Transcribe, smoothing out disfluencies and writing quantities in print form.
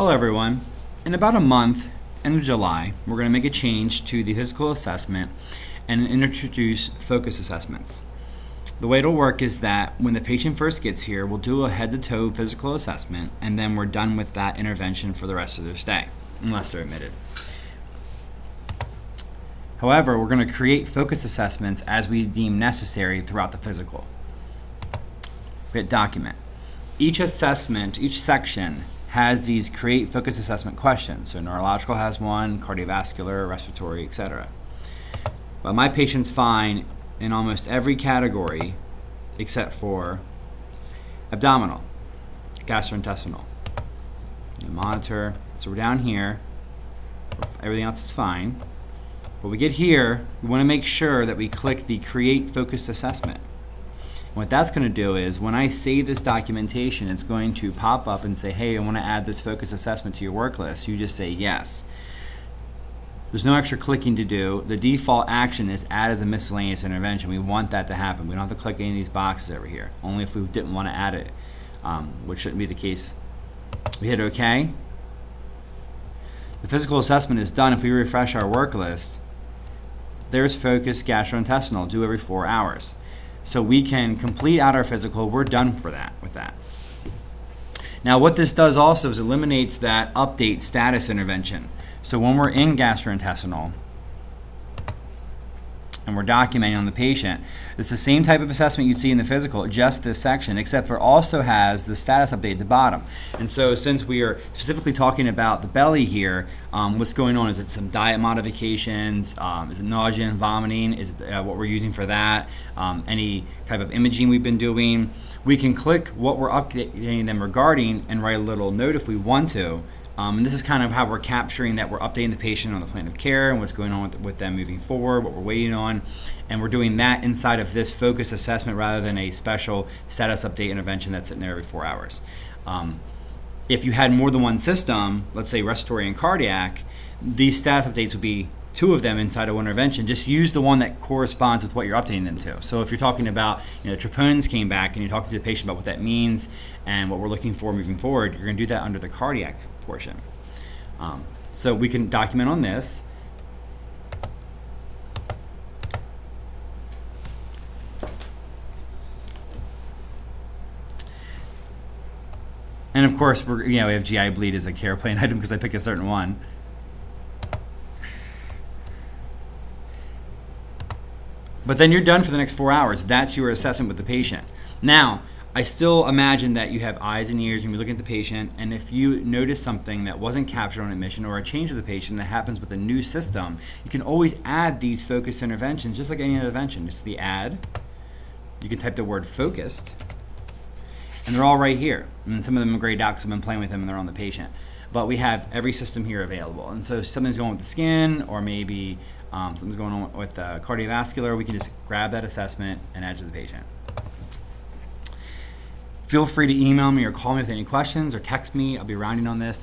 Hello everyone. In about a month, end of July, we're going to make a change to the physical assessment and introduce focus assessments. The way it'll work is that when the patient first gets here, we'll do a head-to-toe physical assessment, and then we're done with that intervention for the rest of their stay, unless they're admitted. However, we're going to create focus assessments as we deem necessary throughout the physical. We hit document. Each assessment, each section, has these create focus assessment questions. So neurological has one, cardiovascular, respiratory, etc. But my patient's fine in almost every category except for abdominal, gastrointestinal. You monitor. So we're down here. Everything else is fine. But we get here, we want to make sure that we click the create focused assessment. What that's going to do is when I save this documentation, it's going to pop up and say, hey, I want to add this focus assessment to your work list. You just say yes. There's no extra clicking to do. The default action is add as a miscellaneous intervention. We want that to happen. We don't have to click any of these boxes over here, only if we didn't want to add it, which shouldn't be the case. We hit OK. The physical assessment is done. If we refresh our work list, there's focus gastrointestinal, due every 4 hours. So we can complete out our physical. We're done for that with that. Now what this does also is eliminates that update status intervention. So when we're in gastrointestinal and we're documenting on the patient, it's the same type of assessment you'd see in the physical, just this section, except for also has the status update at the bottom. And so since we are specifically talking about the belly here, what's going on? Is it some diet modifications? Is it nausea and vomiting? Is it what we're using for that? Any type of imaging we've been doing? We can click what we're updating them regarding and write a little note if we want to. And this is kind of how we're capturing that we're updating the patient on the plan of care and what's going on with them moving forward, what we're waiting on. And we're doing that inside of this focus assessment rather than a special status update intervention that's sitting there every 4 hours. If you had more than one system, let's say respiratory and cardiac, these status updates would be 2 of them inside of one intervention. Just use the one that corresponds with what you're updating them to. So if you're talking about, troponins came back and you're talking to the patient about what that means and what we're looking for moving forward, you're going to do that under the cardiac portion. So we can document on this. And of course, we have GI bleed as a care plan item because I picked a certain one. But then you're done for the next 4 hours. That's your assessment with the patient. Now, I still imagine that you have eyes and ears when you look at the patient, and if you notice something that wasn't captured on admission or a change of the patient that happens with a new system, you can always add these focused interventions just like any other intervention. Just the add. You can type the word focused, and they're all right here. And some of them are grayed out because I've been playing with them and they're on the patient. But we have every system here available. And so if something's going with the skin or maybe something's going on with cardiovascular, we can just grab that assessment and add to the patient. Feel free to email me or call me with any questions or text me. I'll be rounding on this.